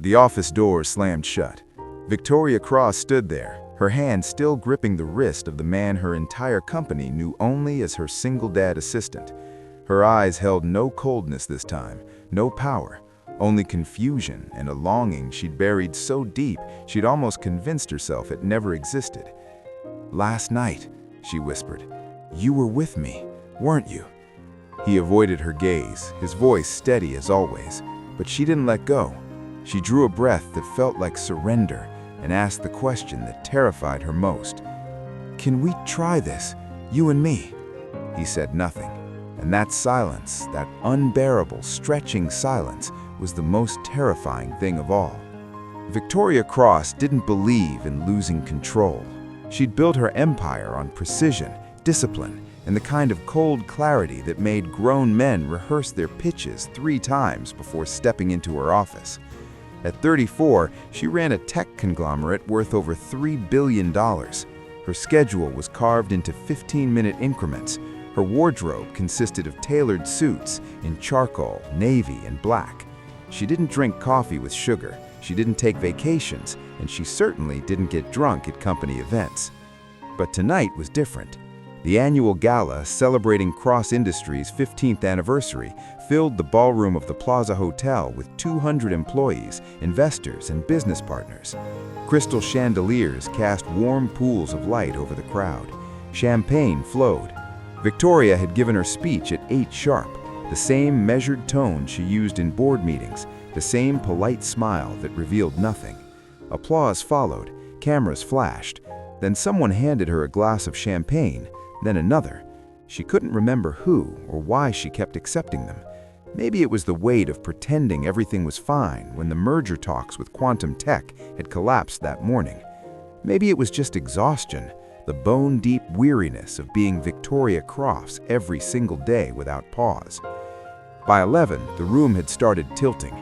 The office door slammed shut. Victoria Cross stood there, her hand still gripping the wrist of the man her entire company knew only as her single-dad assistant. Her eyes held no coldness this time, no power, only confusion and a longing she'd buried so deep she'd almost convinced herself it never existed. "Last night," she whispered, "you were with me, weren't you?" He avoided her gaze, his voice steady as always, but she didn't let go. She drew a breath that felt like surrender and asked the question that terrified her most. "Can we try this, you and me?" He said nothing, and that silence, that unbearable, stretching silence, was the most terrifying thing of all. Victoria Cross didn't believe in losing control. She'd built her empire on precision, discipline, and the kind of cold clarity that made grown men rehearse their pitches 3 times before stepping into her office. At 34, she ran a tech conglomerate worth over $3 billion. Her schedule was carved into 15-minute increments. Her wardrobe consisted of tailored suits in charcoal, navy, and black. She didn't drink coffee with sugar, she didn't take vacations, and she certainly didn't get drunk at company events. But tonight was different. The annual gala celebrating Cross Industries' 15th anniversary filled the ballroom of the Plaza Hotel with 200 employees, investors, and business partners. Crystal chandeliers cast warm pools of light over the crowd. Champagne flowed. Victoria had given her speech at 8 sharp, the same measured tone she used in board meetings, the same polite smile that revealed nothing. Applause followed, cameras flashed, then someone handed her a glass of champagne, then another. She couldn't remember who or why she kept accepting them. Maybe it was the weight of pretending everything was fine when the merger talks with Quantum Tech had collapsed that morning. Maybe it was just exhaustion, the bone-deep weariness of being Victoria Cross every single day without pause. By 11, the room had started tilting.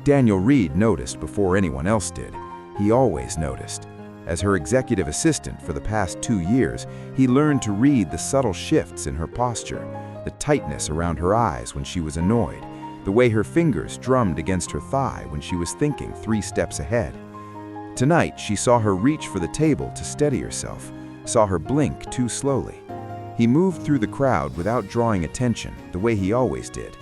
Daniel Reed noticed before anyone else did. He always noticed. As her executive assistant for the past 2 years, he learned to read the subtle shifts in her posture, the tightness around her eyes when she was annoyed, the way her fingers drummed against her thigh when she was thinking 3 steps ahead. Tonight, she saw her reach for the table to steady herself, saw her blink too slowly. He moved through the crowd without drawing attention, the way he always did.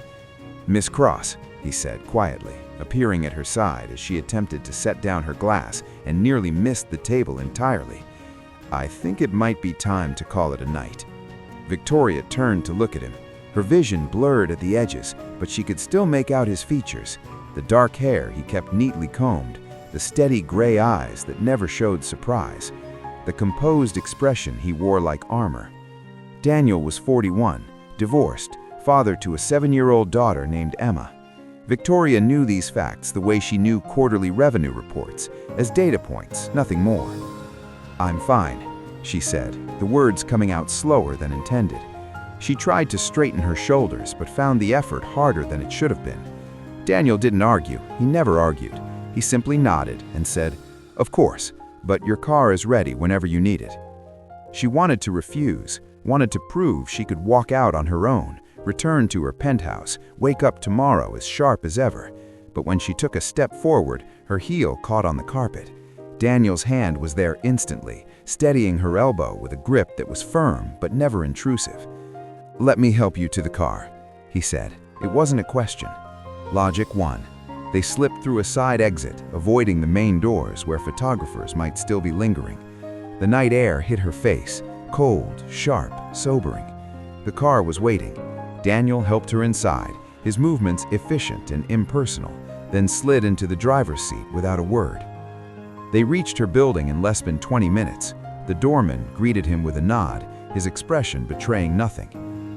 "Miss Cross," he said quietly, appearing at her side as she attempted to set down her glass and nearly missed the table entirely. "I think it might be time to call it a night." Victoria turned to look at him. Her vision blurred at the edges, but she could still make out his features, the dark hair he kept neatly combed, the steady gray eyes that never showed surprise, the composed expression he wore like armor. Daniel was 41, divorced, father to a 7-year-old daughter named Emma. Victoria knew these facts the way she knew quarterly revenue reports, as data points, nothing more. "I'm fine," she said, the words coming out slower than intended. She tried to straighten her shoulders, but found the effort harder than it should have been. Daniel didn't argue. He never argued. He simply nodded and said, "Of course, but your car is ready whenever you need it." She wanted to refuse, wanted to prove she could walk out on her own, return to her penthouse, wake up tomorrow as sharp as ever. But when she took a step forward, her heel caught on the carpet. Daniel's hand was there instantly, steadying her elbow with a grip that was firm but never intrusive. "Let me help you to the car," he said. It wasn't a question. Logic won. They slipped through a side exit, avoiding the main doors where photographers might still be lingering. The night air hit her face, cold, sharp, sobering. The car was waiting. Daniel helped her inside, his movements efficient and impersonal, then slid into the driver's seat without a word. They reached her building in less than 20 minutes. The doorman greeted him with a nod, his expression betraying nothing.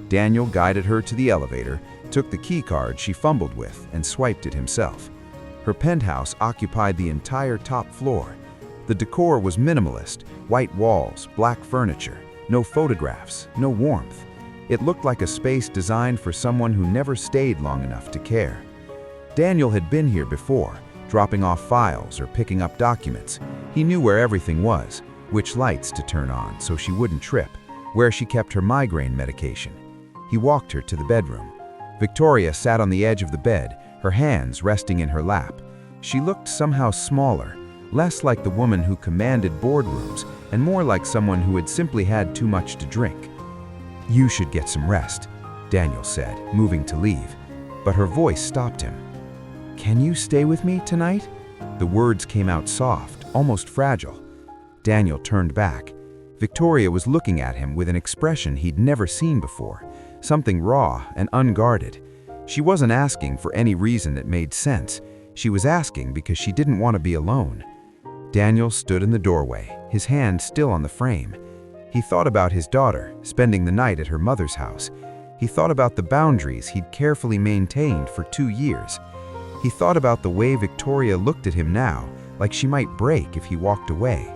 Daniel guided her to the elevator, took the key card she fumbled with, and swiped it himself. Her penthouse occupied the entire top floor. The decor was minimalist, white walls, black furniture, no photographs, no warmth. It looked like a space designed for someone who never stayed long enough to care. Daniel had been here before, dropping off files or picking up documents. He knew where everything was, which lights to turn on so she wouldn't trip, where she kept her migraine medication. He walked her to the bedroom. Victoria sat on the edge of the bed, her hands resting in her lap. She looked somehow smaller, less like the woman who commanded boardrooms and more like someone who had simply had too much to drink. "You should get some rest," Daniel said, moving to leave, but her voice stopped him. "Can you stay with me tonight?" The words came out soft, almost fragile. Daniel turned back. Victoria was looking at him with an expression he'd never seen before, something raw and unguarded. She wasn't asking for any reason that made sense. She was asking because she didn't want to be alone. Daniel stood in the doorway, his hand still on the frame. He thought about his daughter, spending the night at her mother's house. He thought about the boundaries he'd carefully maintained for 2 years. He thought about the way Victoria looked at him now, like she might break if he walked away.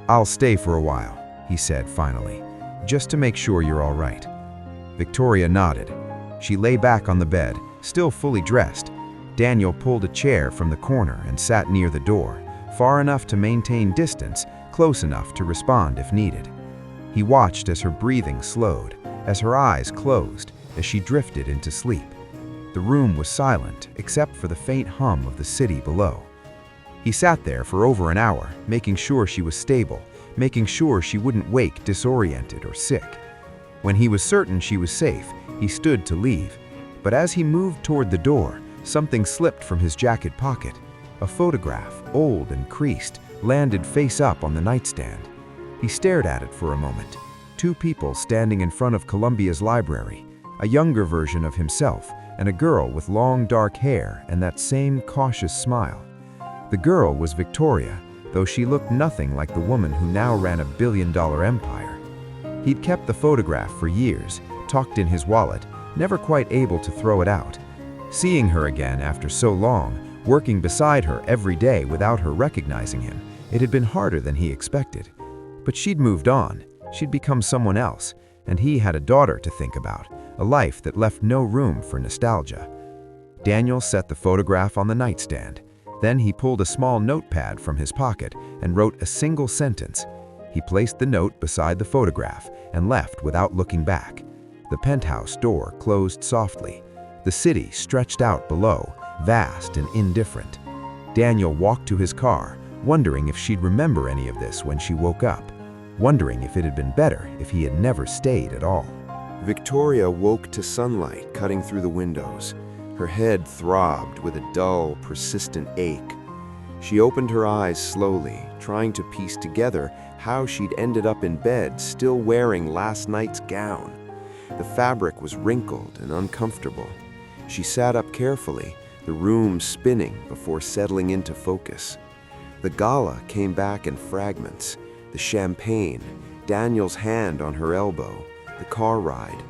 "I'll stay for a while," he said finally, "just to make sure you're all right." Victoria nodded. She lay back on the bed, still fully dressed. Daniel pulled a chair from the corner and sat near the door, far enough to maintain distance, close enough to respond if needed. He watched as her breathing slowed, as her eyes closed, as she drifted into sleep. The room was silent, except for the faint hum of the city below. He sat there for over an hour, making sure she was stable, making sure she wouldn't wake disoriented or sick. When he was certain she was safe, he stood to leave. But as he moved toward the door, something slipped from his jacket pocket. A photograph, old and creased, landed face up on the nightstand. He stared at it for a moment. 2 people standing in front of Columbia's library, a younger version of himself, and a girl with long dark hair and that same cautious smile. The girl was Victoria, though she looked nothing like the woman who now ran a billion-dollar empire. He'd kept the photograph for years, tucked in his wallet, never quite able to throw it out. Seeing her again after so long, working beside her every day without her recognizing him, it had been harder than he expected. But she'd moved on, she'd become someone else, and he had a daughter to think about, a life that left no room for nostalgia. Daniel set the photograph on the nightstand. Then he pulled a small notepad from his pocket and wrote a single sentence. He placed the note beside the photograph and left without looking back. The penthouse door closed softly. The city stretched out below, vast and indifferent. Daniel walked to his car, wondering if she'd remember any of this when she woke up, wondering if it had been better if he had never stayed at all. Victoria woke to sunlight cutting through the windows. Her head throbbed with a dull, persistent ache. She opened her eyes slowly, trying to piece together how she'd ended up in bed still wearing last night's gown. The fabric was wrinkled and uncomfortable. She sat up carefully, the room spinning before settling into focus. The gala came back in fragments. The champagne, Daniel's hand on her elbow, the car ride.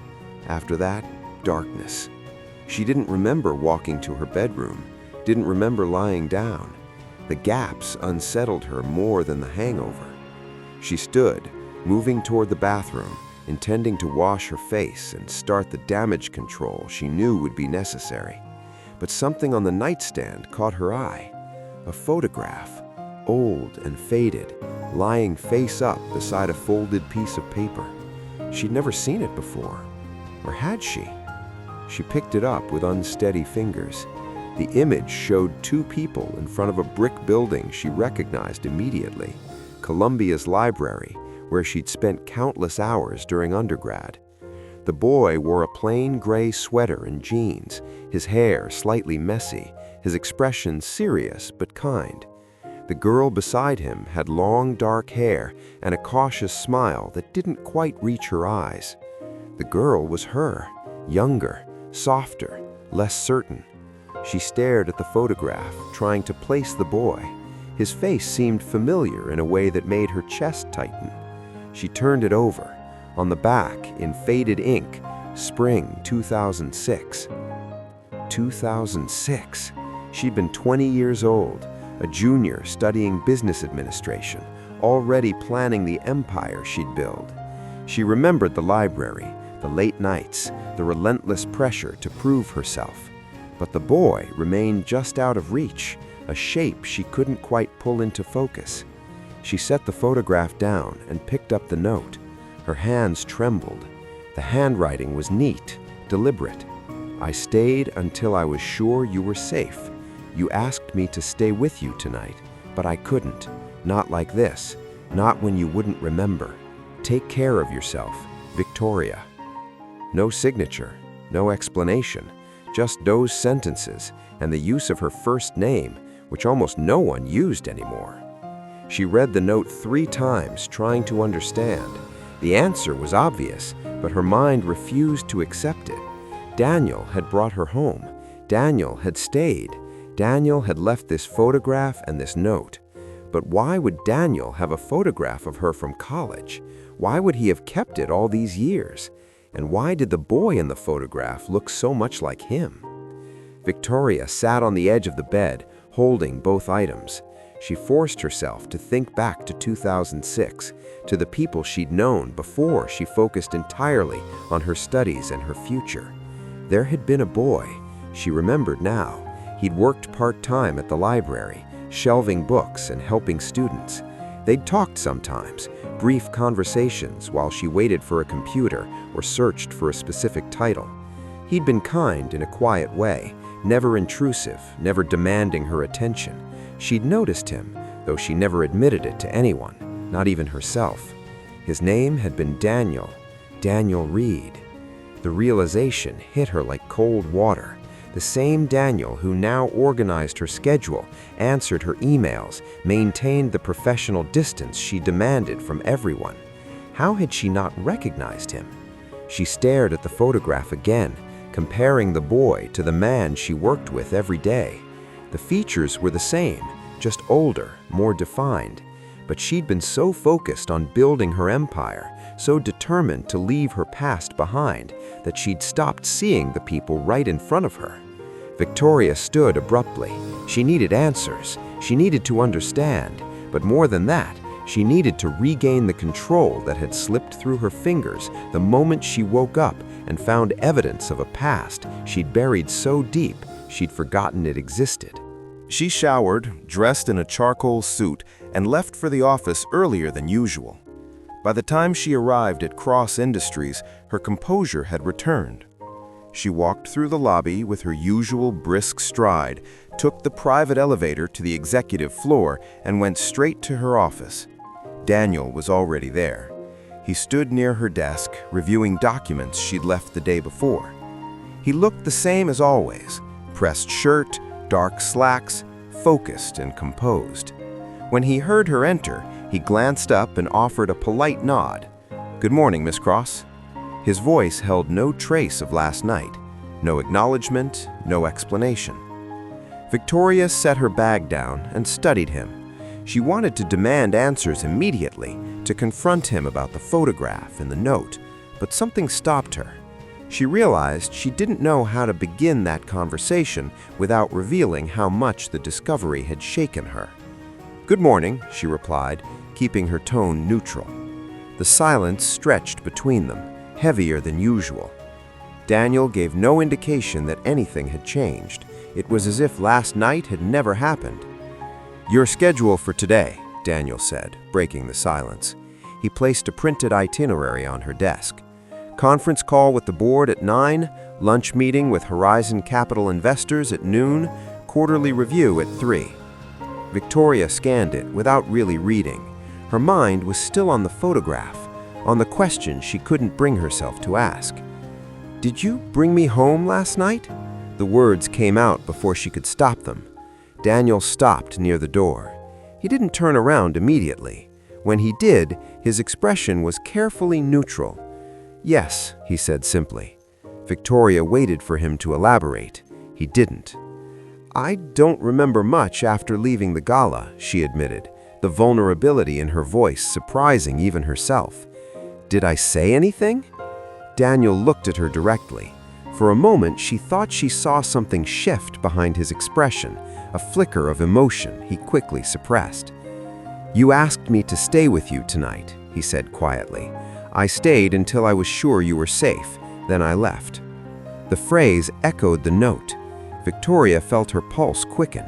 After that, darkness. She didn't remember walking to her bedroom, didn't remember lying down. The gaps unsettled her more than the hangover. She stood, moving toward the bathroom, intending to wash her face and start the damage control she knew would be necessary. But something on the nightstand caught her eye. A photograph, old and faded, lying face up beside a folded piece of paper. She'd never seen it before. Or had she? She picked it up with unsteady fingers. The image showed 2 people in front of a brick building she recognized immediately, Columbia's library, where she'd spent countless hours during undergrad. The boy wore a plain gray sweater and jeans, his hair slightly messy, his expression serious but kind. The girl beside him had long dark hair and a cautious smile that didn't quite reach her eyes. The girl was her, younger, softer, less certain. She stared at the photograph, trying to place the boy. His face seemed familiar in a way that made her chest tighten. She turned it over. On the back, in faded ink, Spring 2006. 2006. She'd been 20 years old, a junior studying business administration, already planning the empire she'd build. She remembered the library, the late nights, the relentless pressure to prove herself. But the boy remained just out of reach, a shape she couldn't quite pull into focus. She set the photograph down and picked up the note. Her hands trembled. The handwriting was neat, deliberate. "I stayed until I was sure you were safe. You asked me to stay with you tonight, but I couldn't. Not like this. Not when you wouldn't remember. Take care of yourself, Victoria." No signature, no explanation, just those sentences and the use of her first name, which almost no one used anymore. She read the note 3 times, trying to understand. The answer was obvious, but her mind refused to accept it. Daniel had brought her home. Daniel had stayed. Daniel had left this photograph and this note. But why would Daniel have a photograph of her from college? Why would he have kept it all these years? And why did the boy in the photograph look so much like him? Victoria sat on the edge of the bed, holding both items. She forced herself to think back to 2006, to the people she'd known before she focused entirely on her studies and her future. There had been a boy, she remembered now. He'd worked part-time at the library, shelving books and helping students. They'd talked sometimes, brief conversations while she waited for a computer or searched for a specific title. He'd been kind in a quiet way, never intrusive, never demanding her attention. She'd noticed him, though she never admitted it to anyone, not even herself. His name had been Daniel, Daniel Reed. The realization hit her like cold water. The same Daniel who now organized her schedule, answered her emails, maintained the professional distance she demanded from everyone. How had she not recognized him? She stared at the photograph again, comparing the boy to the man she worked with every day. The features were the same, just older, more defined. But she'd been so focused on building her empire, so determined to leave her past behind, that she'd stopped seeing the people right in front of her. Victoria stood abruptly. She needed answers. She needed to understand. But more than that, she needed to regain the control that had slipped through her fingers the moment she woke up and found evidence of a past she'd buried so deep she'd forgotten it existed. She showered, dressed in a charcoal suit, and left for the office earlier than usual. By the time she arrived at Cross Industries, her composure had returned. She walked through the lobby with her usual brisk stride, took the private elevator to the executive floor, and went straight to her office. Daniel was already there. He stood near her desk, reviewing documents she'd left the day before. He looked the same as always, pressed shirt, dark slacks, focused and composed. When he heard her enter, he glanced up and offered a polite nod. "Good morning, Miss Cross." His voice held no trace of last night, no acknowledgement, no explanation. Victoria set her bag down and studied him. She wanted to demand answers immediately, to confront him about the photograph and the note, but something stopped her. She realized she didn't know how to begin that conversation without revealing how much the discovery had shaken her. "Good morning," she replied, keeping her tone neutral. The silence stretched between them, heavier than usual. Daniel gave no indication that anything had changed. It was as if last night had never happened. "Your schedule for today," Daniel said, breaking the silence. He placed a printed itinerary on her desk. Conference call with the board at 9, lunch meeting with Horizon Capital investors at noon, quarterly review at 3. Victoria scanned it without really reading. Her mind was still on the photograph, on the question she couldn't bring herself to ask. "Did you bring me home last night?" The words came out before she could stop them. Daniel stopped near the door. He didn't turn around immediately. When he did, his expression was carefully neutral. "Yes," he said simply. Victoria waited for him to elaborate. He didn't. "I don't remember much after leaving the gala," she admitted, the vulnerability in her voice surprising even herself. "Did I say anything?" Daniel looked at her directly. For a moment, she thought she saw something shift behind his expression, a flicker of emotion he quickly suppressed. "You asked me to stay with you tonight," he said quietly. "I stayed until I was sure you were safe, then I left." The phrase echoed the note. Victoria felt her pulse quicken.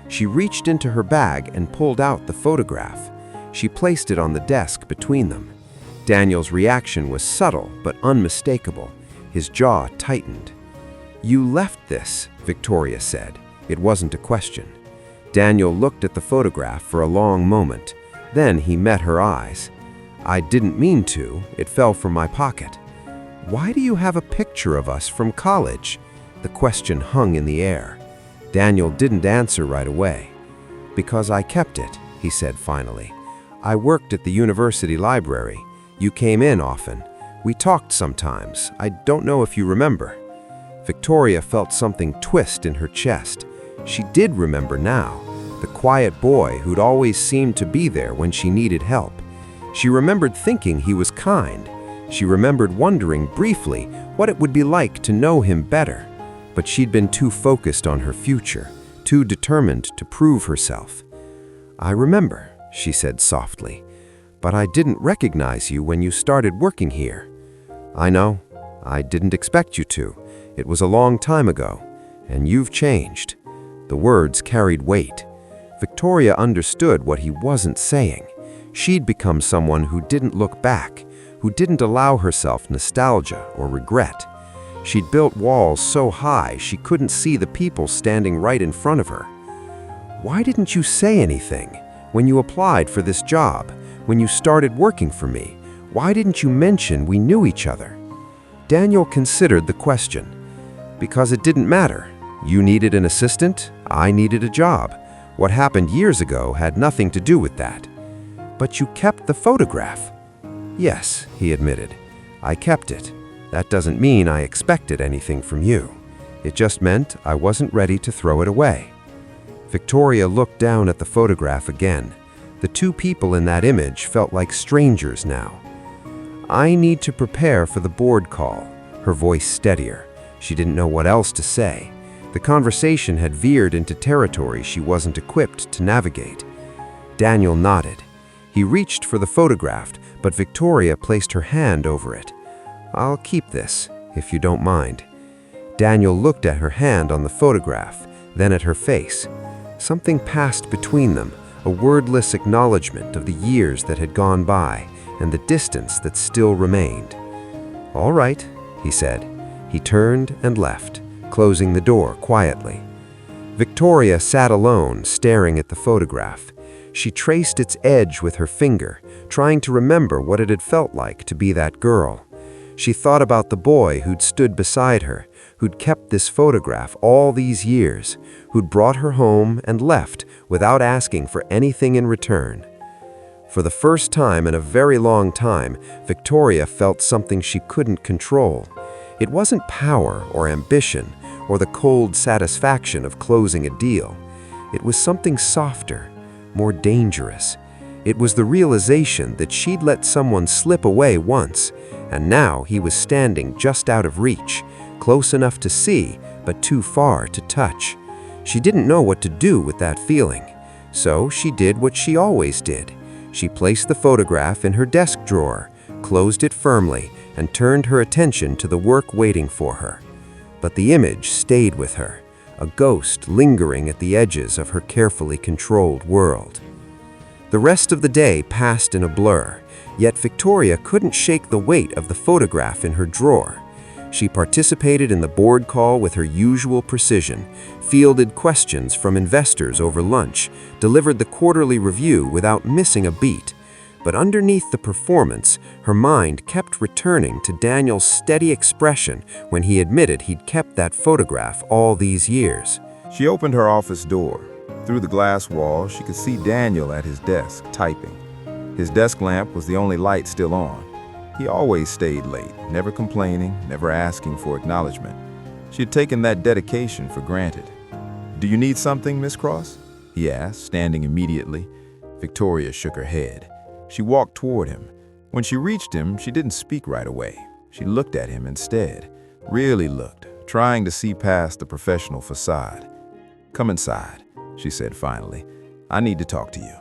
She reached into her bag and pulled out the photograph. She placed it on the desk between them. Daniel's reaction was subtle but unmistakable. His jaw tightened. "You left this," Victoria said. It wasn't a question. Daniel looked at the photograph for a long moment. Then he met her eyes. "I didn't mean to. It fell from my pocket." "Why do you have a picture of us from college?" The question hung in the air. Daniel didn't answer right away. "Because I kept it," he said finally. "I worked at the university library. You came in often. We talked sometimes. I don't know if you remember." Victoria felt something twist in her chest. She did remember now, the quiet boy who'd always seemed to be there when she needed help. She remembered thinking he was kind. She remembered wondering briefly what it would be like to know him better. But she'd been too focused on her future, too determined to prove herself. "I remember," she said softly, "but I didn't recognize you when you started working here." "I know. I didn't expect you to. It was a long time ago, and you've changed." The words carried weight. Victoria understood what he wasn't saying. She'd become someone who didn't look back, who didn't allow herself nostalgia or regret. She'd built walls so high she couldn't see the people standing right in front of her. "Why didn't you say anything? When you applied for this job, when you started working for me, why didn't you mention we knew each other?" Daniel considered the question. "Because it didn't matter. You needed an assistant, I needed a job. What happened years ago had nothing to do with that." "But you kept the photograph." "Yes," he admitted. "I kept it. That doesn't mean I expected anything from you. It just meant I wasn't ready to throw it away." Victoria looked down at the photograph again. The two people in that image felt like strangers now. "I need to prepare for the board call," her voice steadier. She didn't know what else to say. The conversation had veered into territory she wasn't equipped to navigate. Daniel nodded. He reached for the photograph, but Victoria placed her hand over it. "I'll keep this, if you don't mind." Daniel looked at her hand on the photograph, then at her face. Something passed between them, a wordless acknowledgement of the years that had gone by and the distance that still remained. "All right," he said. He turned and left, closing the door quietly. Victoria sat alone, staring at the photograph. She traced its edge with her finger, trying to remember what it had felt like to be that girl. She thought about the boy who'd stood beside her, who'd kept this photograph all these years, who'd brought her home and left without asking for anything in return. For the first time in a very long time, Victoria felt something she couldn't control. It wasn't power or ambition or the cold satisfaction of closing a deal. It was something softer, more dangerous. It was the realization that she'd let someone slip away once, and now he was standing just out of reach, close enough to see, but too far to touch. She didn't know what to do with that feeling, so she did what she always did. She placed the photograph in her desk drawer, closed it firmly, and turned her attention to the work waiting for her. But the image stayed with her, a ghost lingering at the edges of her carefully controlled world. The rest of the day passed in a blur, yet Victoria couldn't shake the weight of the photograph in her drawer. She participated in the board call with her usual precision, fielded questions from investors over lunch, delivered the quarterly review without missing a beat. But underneath the performance, her mind kept returning to Daniel's steady expression when he admitted he'd kept that photograph all these years. She opened her office door. Through the glass wall, she could see Daniel at his desk, typing. His desk lamp was the only light still on. He always stayed late, never complaining, never asking for acknowledgement. She had taken that dedication for granted. "Do you need something, Miss Cross?" he asked, standing immediately. Victoria shook her head. She walked toward him. When she reached him, she didn't speak right away. She looked at him instead, really looked, trying to see past the professional facade. "Come inside," she said finally. "I need to talk to you."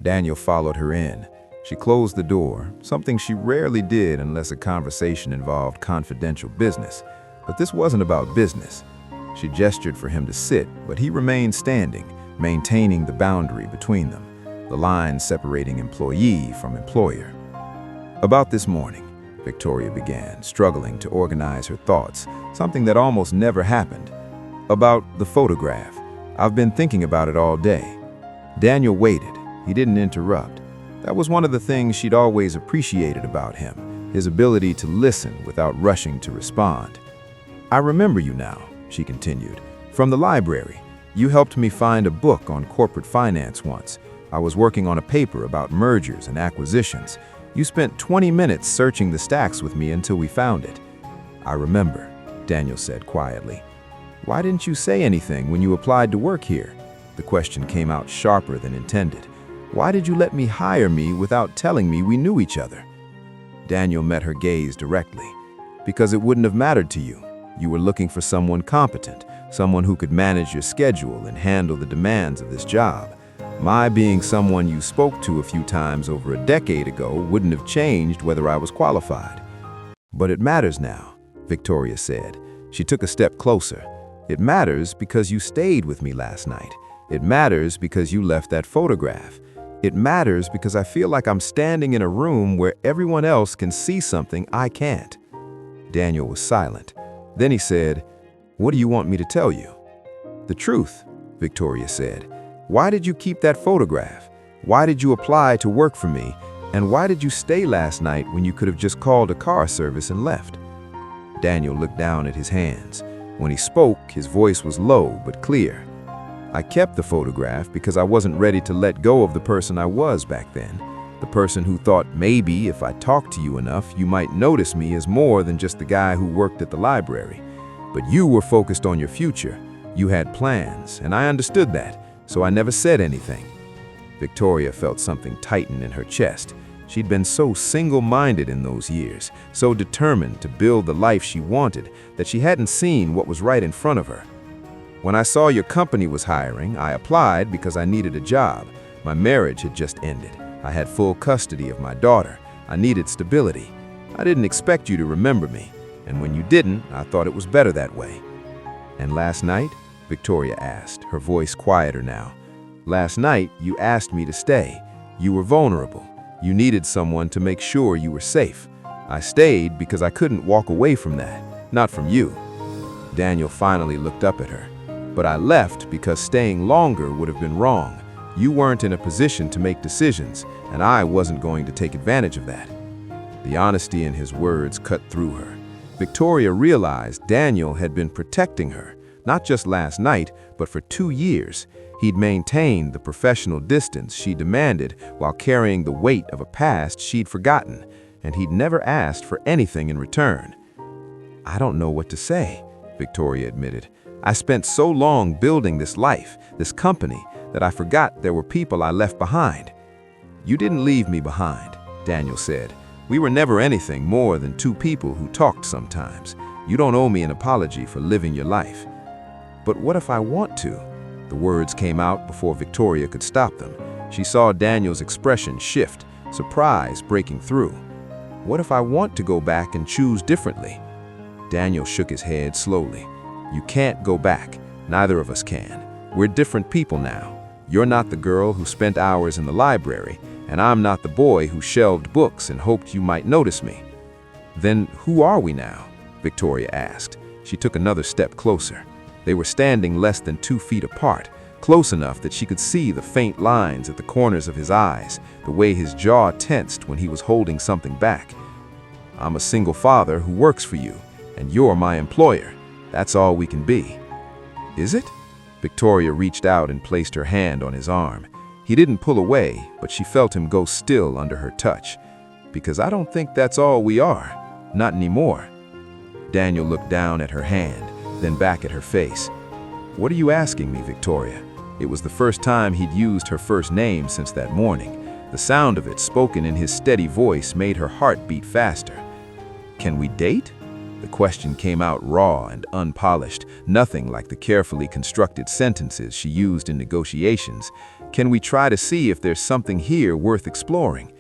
Daniel followed her in. She closed the door, something she rarely did unless a conversation involved confidential business. But this wasn't about business. She gestured for him to sit, but he remained standing, maintaining the boundary between them, the line separating employee from employer. "About this morning," Victoria began, struggling to organize her thoughts, something that almost never happened. About the photograph. I've been thinking about it all day. Daniel waited. He didn't interrupt. That was one of the things she'd always appreciated about him, his ability to listen without rushing to respond. I remember you now, she continued. From the library. You helped me find a book on corporate finance once. I was working on a paper about mergers and acquisitions. You spent 20 minutes searching the stacks with me until we found it. I remember, Daniel said quietly. Why didn't you say anything when you applied to work here? The question came out sharper than intended. Why did you let me hire me without telling me we knew each other? Daniel met her gaze directly. Because it wouldn't have mattered to you. You were looking for someone competent, someone who could manage your schedule and handle the demands of this job. My being someone you spoke to a few times over a decade ago wouldn't have changed whether I was qualified. But it matters now, Victoria said. She took a step closer. It matters because you stayed with me last night. It matters because you left that photograph. It matters because I feel like I'm standing in a room where everyone else can see something I can't. Daniel was silent. Then he said, "What do you want me to tell you?" "The truth," Victoria said. "Why did you keep that photograph? Why did you apply to work for me? And why did you stay last night when you could have just called a car service and left?" Daniel looked down at his hands. When he spoke, his voice was low but clear. "I kept the photograph because I wasn't ready to let go of the person I was back then. The person who thought maybe if I talked to you enough, you might notice me as more than just the guy who worked at the library. But you were focused on your future. You had plans, and I understood that, so I never said anything." Victoria felt something tighten in her chest. She'd been so single-minded in those years, so determined to build the life she wanted, that she hadn't seen what was right in front of her. "When I saw your company was hiring, I applied because I needed a job. My marriage had just ended. I had full custody of my daughter. I needed stability. I didn't expect you to remember me, and when you didn't, I thought it was better that way." "And last night?" Victoria asked, her voice quieter now. "Last night, you asked me to stay. You were vulnerable. You needed someone to make sure you were safe. I stayed because I couldn't walk away from that, not from you." Daniel finally looked up at her. "But I left because staying longer would have been wrong. You weren't in a position to make decisions, and I wasn't going to take advantage of that." The honesty in his words cut through her. Victoria realized Daniel had been protecting her, not just last night, but for 2 years. He'd maintained the professional distance she demanded while carrying the weight of a past she'd forgotten, and he'd never asked for anything in return. "I don't know what to say," Victoria admitted. "I spent so long building this life, this company, that I forgot there were people I left behind." "You didn't leave me behind," Daniel said. "We were never anything more than two people who talked sometimes. You don't owe me an apology for living your life." "But what if I want to?" The words came out before Victoria could stop them. She saw Daniel's expression shift, surprise breaking through. "What if I want to go back and choose differently?" Daniel shook his head slowly. "You can't go back. Neither of us can. We're different people now. You're not the girl who spent hours in the library, and I'm not the boy who shelved books and hoped you might notice me." "Then who are we now?" Victoria asked. She took another step closer. They were standing less than 2 feet apart, close enough that she could see the faint lines at the corners of his eyes, the way his jaw tensed when he was holding something back. "I'm a single father who works for you, and you're my employer. That's all we can be." "Is it?" Victoria reached out and placed her hand on his arm. He didn't pull away, but she felt him go still under her touch. "Because I don't think that's all we are. Not anymore." Daniel looked down at her hand, then back at her face. "What are you asking me, Victoria?" It was the first time he'd used her first name since that morning. The sound of it, spoken in his steady voice, made her heart beat faster. "Can we date?" The question came out raw and unpolished, nothing like the carefully constructed sentences she used in negotiations. "Can we try to see if there's something here worth exploring?"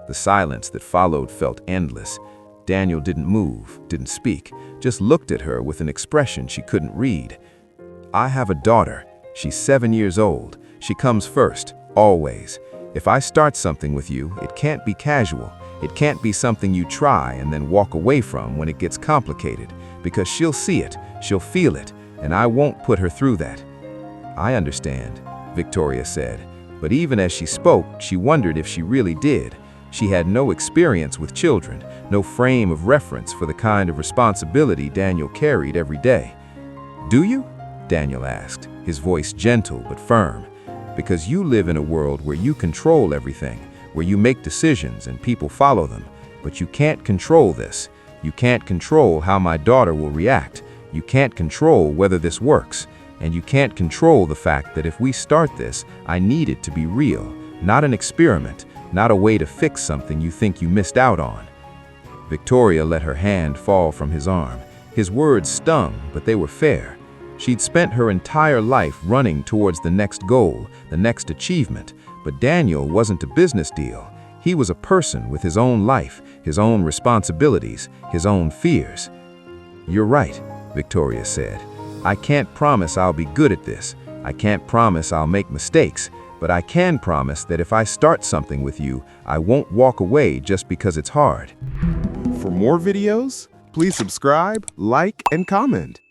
The silence that followed felt endless. Daniel didn't move, didn't speak, just looked at her with an expression she couldn't read. "I have a daughter. She's 7 years old. She comes first, always. If I start something with you, it can't be casual. It can't be something you try and then walk away from when it gets complicated, because she'll see it, she'll feel it, and I won't put her through that." "I understand," Victoria said, but even as she spoke, she wondered if she really did. She had no experience with children, no frame of reference for the kind of responsibility Daniel carried every day. "Do you?" Daniel asked, his voice gentle but firm. "Because you live in a world where you control everything, where you make decisions and people follow them. But you can't control this. You can't control how my daughter will react. You can't control whether this works. And you can't control the fact that if we start this, I need it to be real, not an experiment, not a way to fix something you think you missed out on." Victoria let her hand fall from his arm. His words stung, but they were fair. She'd spent her entire life running towards the next goal, the next achievement, but Daniel wasn't a business deal. He was a person with his own life, his own responsibilities, his own fears. "You're right," Victoria said. "I can't promise I'll be good at this. I can't promise I'll make mistakes, but I can promise that if I start something with you, I won't walk away just because it's hard." For more videos, please subscribe, like, and comment.